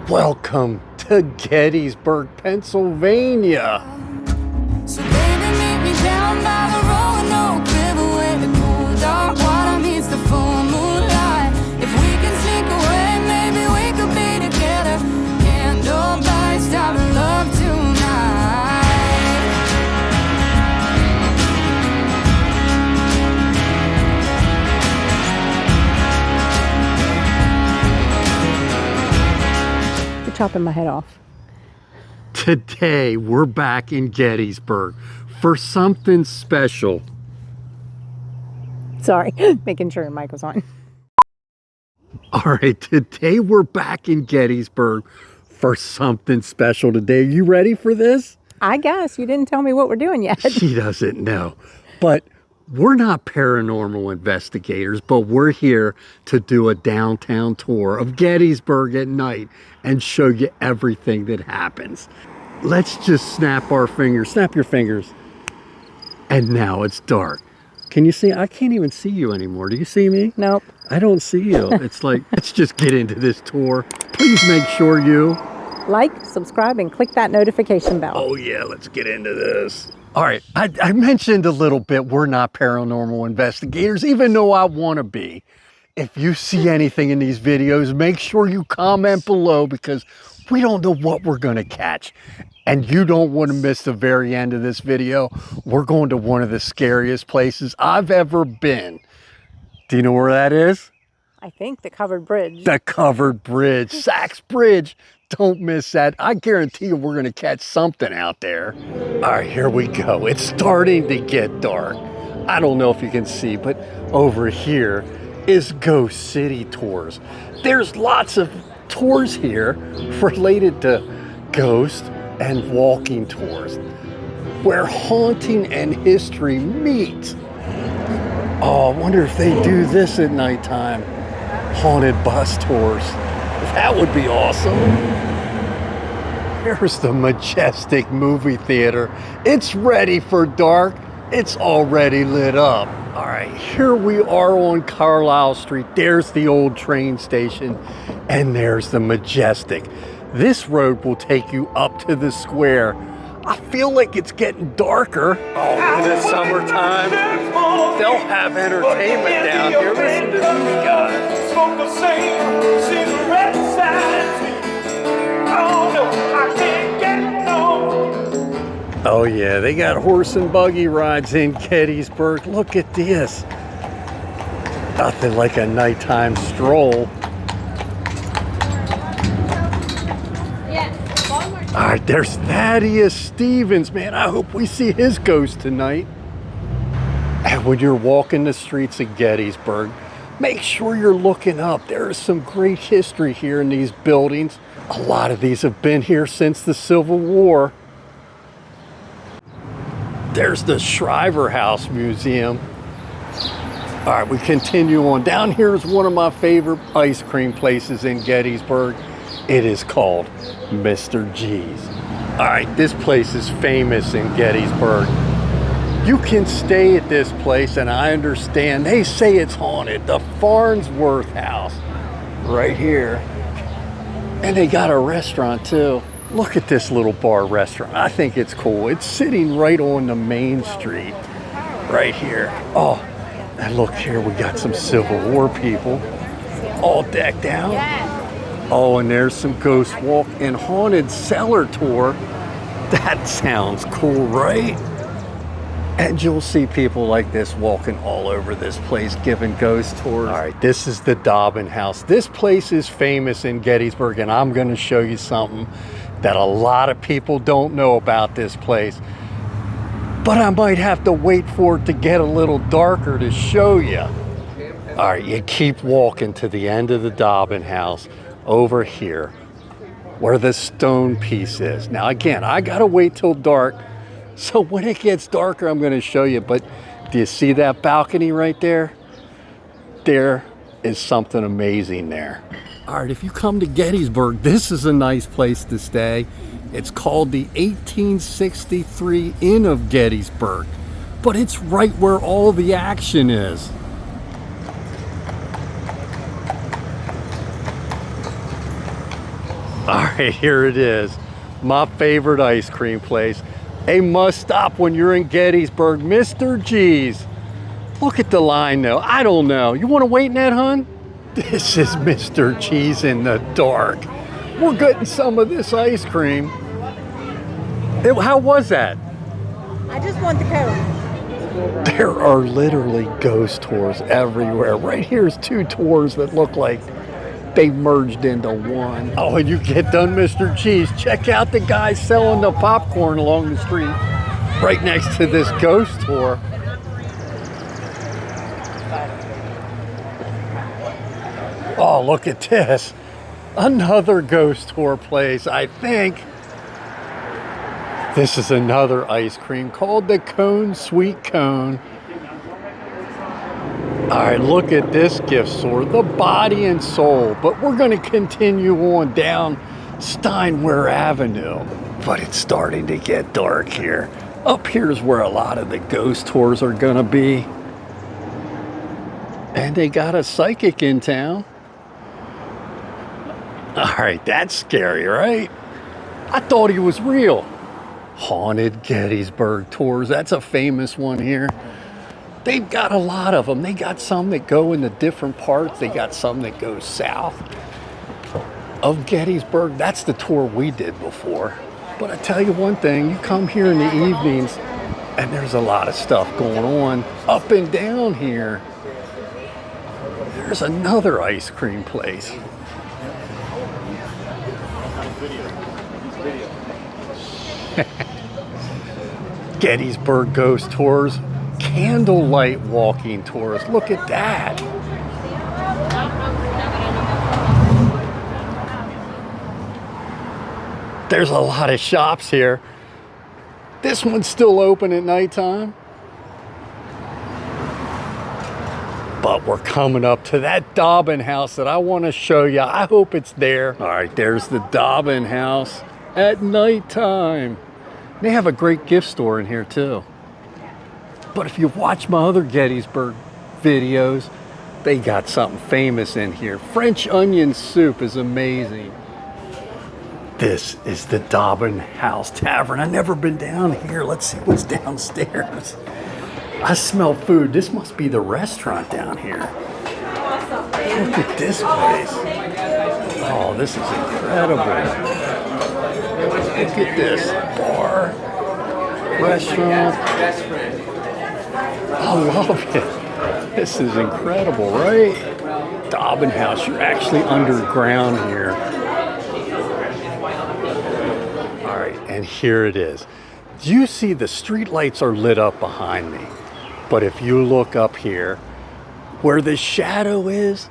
Welcome to Gettysburg, Pennsylvania. So baby, meet me down by the Roanoke River where the cool dark water meets the full moonlight. If we can sneak away, maybe we could be together. Candle lights, time to love tonight. You're chopping my head off. Today, we're back in Gettysburg for something special. Sorry, making sure your mic was on. All right, today we're back in Gettysburg for something special today. Are you ready for this? I guess you didn't tell me what we're doing yet. She doesn't know. But we're not paranormal investigators, but we're here to do a downtown tour of Gettysburg at night and show you everything that happens. Let's just snap our fingers. Snap your fingers. And now it's dark. Can you see? I can't even see you anymore. Do you see me? Nope. I don't see you. It's like, let's just get into this tour. Please make sure you Like, subscribe, and click that notification bell. Oh yeah, let's get into this. All right, I mentioned a little bit, we're not paranormal investigators, even though I want to be. If you see anything in these videos, make sure you comment below because we don't know what we're going to catch. And you don't want to miss the very end of this video. We're going to one of the scariest places I've ever been. Do you know where that is? I think the covered bridge. The covered bridge, Sax Bridge. Don't miss that. I guarantee you we're going to catch something out there. All right, here we go. It's starting to get dark. I don't know if you can see, but over here is Ghost City Tours. There's lots of tours here related to ghost and walking tours where haunting and history meet. Oh, I wonder if they do this at nighttime. Haunted bus tours. That would be awesome. Here's the Majestic movie theater. It's ready for dark. It's already lit up. All right, here we are on Carlisle Street. There's the old train station, and there's the Majestic. This road will take you up to the square. I feel like it's getting darker. Oh, in the summertime, they'll have entertainment down here. Listen to these guys. Smoke the same cigarette signs. Oh no, I can't get no. Oh yeah, they got horse and buggy rides in Gettysburg. Look at this. Nothing like a nighttime stroll. All right, there's Thaddeus Stevens, man. I hope we see his ghost tonight. And when you're walking the streets of Gettysburg, make sure you're looking up. There is some great history here in these buildings. A lot of these have been here since the Civil War. There's the Shriver House Museum. All right, we continue on. Down here is one of my favorite ice cream places in Gettysburg. It is called Mr. G's. All right, this place is famous in Gettysburg. You can stay at this place, and I understand they say it's haunted. The Farnsworth House, right here. And they got a restaurant too. Look at this little bar restaurant. I think it's cool. It's sitting right on the main street, right here. Oh, and look here, we got some Civil War people all decked out. Oh, and there's some ghost walk and haunted cellar tour. That sounds cool, right? And you'll see people like this walking all over this place giving ghost tours. All right, this is the Dobbin House. This place is famous in Gettysburg, and I'm going to show you something that a lot of people don't know about this place. But I might have to wait for it to get a little darker to show you. All right, you keep walking to the end of the Dobbin House over here where the stone piece is. Now again, I gotta wait till dark, so when it gets darker I'm going to show you. But do you see that balcony right there? There is something amazing there. All right, if you come to Gettysburg, this is a nice place to stay. It's called the 1863 Inn of Gettysburg, but it's right where all the action is. All right, here it is. My favorite ice cream place. A must stop when you're in Gettysburg, Mr. G's. Look at the line though. I don't know. You want to wait in that, hun? This is Mr. G's in the dark. We're getting some of this ice cream. How was that? I just want the cone. There are literally ghost tours everywhere. Right here's 2 tours that look like they merged into one. Oh, and you get done, Mr. G's. Check out the guy selling the popcorn along the street right next to this ghost tour. Oh, look at this. Another ghost tour place, I think. This is another ice cream called the Cone Sweet Cone. All right, look at this gift store, the Body and Soul. But we're going to continue on down Steinway Avenue. But it's starting to get dark here. Up here's where a lot of the ghost tours are going to be. And they got a psychic in town. All right, that's scary, right? I thought he was real. Haunted Gettysburg tours, that's a famous one here. They've got a lot of them. They got some that go into different parts. They got some that go south of Gettysburg. That's the tour we did before. But I tell you one thing, you come here in the evenings and there's a lot of stuff going on up and down here. There's another ice cream place. Gettysburg ghost tours, candlelight walking tours. Look at that. There's a lot of shops here. This one's still open at nighttime. But we're coming up to that Dobbin house that I want to show you. I hope it's there. All right, there's the Dobbin house at nighttime. They have a great gift store in here too. But if you watch my other Gettysburg videos, they got something famous in here. French onion soup is amazing. This is the Dobbin House Tavern. I've never been down here. Let's see what's downstairs. I smell food. This must be the restaurant down here. Look at this place. Oh, this is incredible. Look at this bar, restaurant. I love it. This is incredible, right? Dobbin House, you're actually underground here. All right, and here it is. You see the street lights are lit up behind me. But if you look up here, where the shadow is,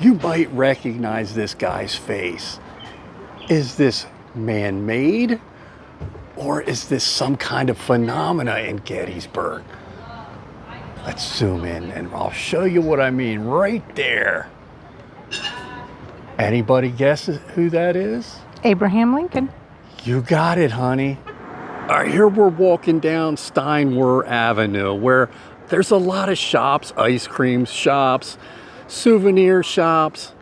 you might recognize this guy's face. Is this man-made, or is this some kind of phenomena in Gettysburg? Let's zoom in and I'll show you what I mean right there. Anybody guess who that is? Abraham Lincoln. You got it, honey. All right, here we're walking down Steinway Avenue where there's a lot of shops, ice cream shops, souvenir shops,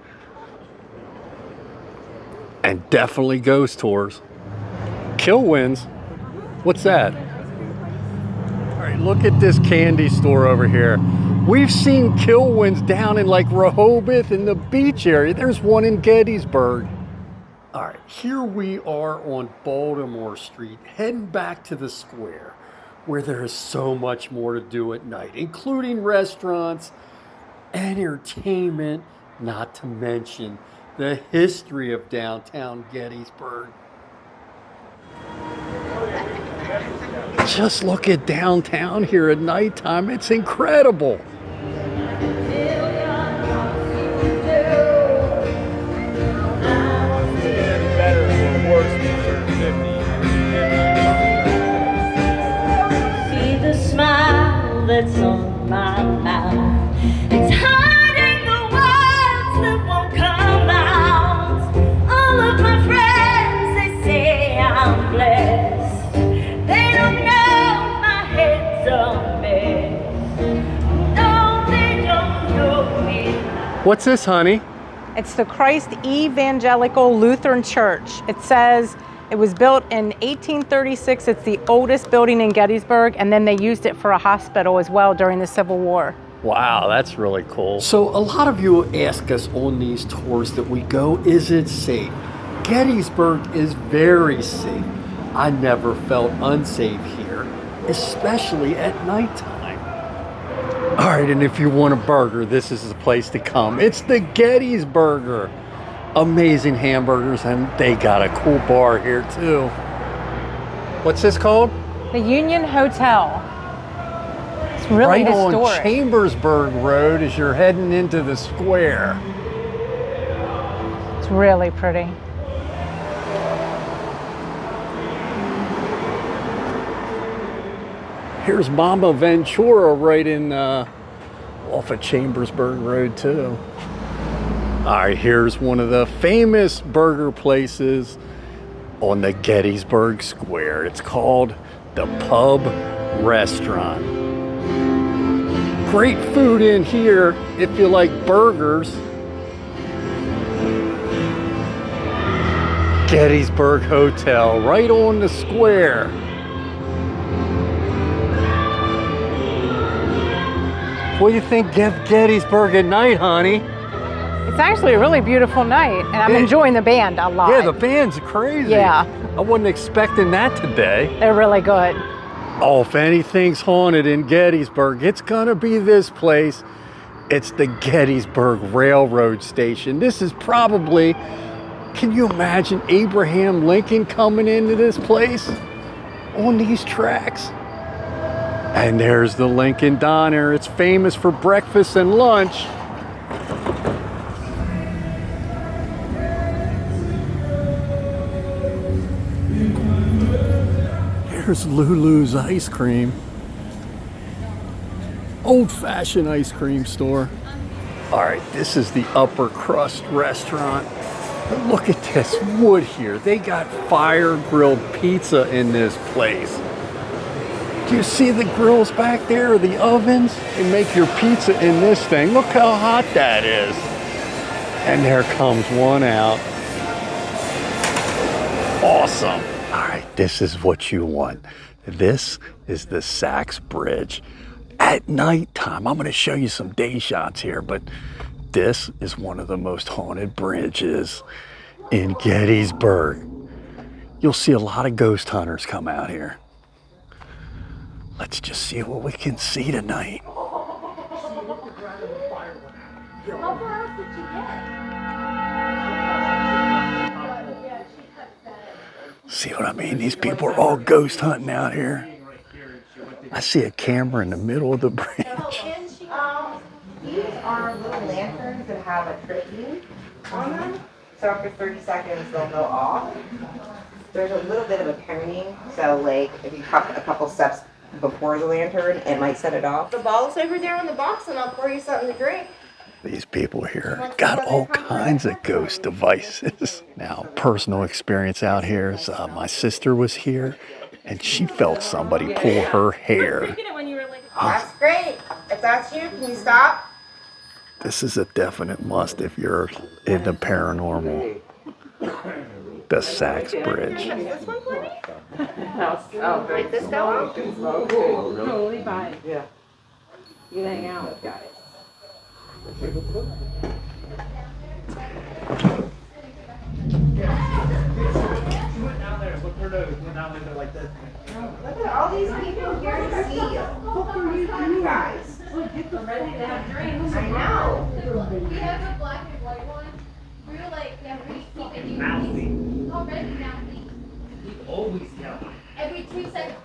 and definitely ghost tours. Kilwins, what's that? All right, look at this candy store over here. We've seen Kilwins down in like Rehoboth in the beach area. There's one in Gettysburg. All right, here we are on Baltimore Street, heading back to the square, where there is so much more to do at night, including restaurants, entertainment, not to mention the history of downtown Gettysburg. Just look at downtown here at nighttime. It's incredible. See the smile that's on my mouth. It's hiding the words that won't come out. All of my friends, they say I'm blessed. They don't know my head's a mess. No, they don't know me. What's this, honey? It's the Christ Evangelical Lutheran Church. It says it was built in 1836. It's the oldest building in Gettysburg, and then they used it for a hospital as well during the Civil War. Wow, that's really cool. So a lot of you ask us on these tours that we go, is it safe? Gettysburg is very safe. I never felt unsafe here, especially at nighttime. All right, and if you want a burger, this is the place to come. It's the Gettysburger. Amazing hamburgers, and they got a cool bar here too. What's this called? The Union Hotel. It's really right historic. on Chambersburg Road as you're heading into the square. It's really pretty. Here's Mama Ventura right in off of Chambersburg Road too. All right, here's one of the famous burger places on the Gettysburg Square. It's called the Pub Restaurant. Great food in here if you like burgers. Gettysburg Hotel, right on the square. What do you think of Gettysburg at night, honey? It's actually a really beautiful night, and I'm enjoying the band a lot. Yeah, the band's crazy. Yeah. I wasn't expecting that today. They're really good. Oh, if anything's haunted in Gettysburg, it's gonna be this place. It's the Gettysburg Railroad Station. This is probably, can you imagine Abraham Lincoln coming into this place on these tracks? And there's the Lincoln Diner. It's famous for breakfast and lunch. Here's Lulu's ice cream. Old-fashioned ice cream store. All right, this is the Upper Crust Restaurant. Look at this wood here. They got fire-grilled pizza in this place. Do you see the grills back there, or the ovens? They make your pizza in this thing. Look how hot that is. And there comes one out. Awesome. All right, this is what you want. This is the Sax Bridge. At nighttime, I'm gonna show you some day shots here, but this is one of the most haunted bridges in Gettysburg. You'll see a lot of ghost hunters come out here. Let's just see what we can see tonight. See what I mean? These people are all ghost hunting out here. I see a camera in the middle of the bridge. These are little lanterns that have a tribute on them. So after 30 seconds, they'll go off. There's a little bit of a coning, so like if you hop a couple steps before the lantern, it might set it off. The ball's over there on the box, and I'll pour you something to drink. These people here got all kinds of ghost devices. Now, personal experience out here is my sister was here, and she felt somebody pull her hair. That's great. If that's you, can you stop? This is a definite must if you're into paranormal. The Sax Bridge. This one for me? Oh, great. This go on? Totally fine. Yeah. You hang out. Got it. Look at all these people here to see you. Guys. I'm ready to have drinks. I know. We have a black and white one. We were like, yeah, we keep it. Already now. Always yell. Every 2 seconds.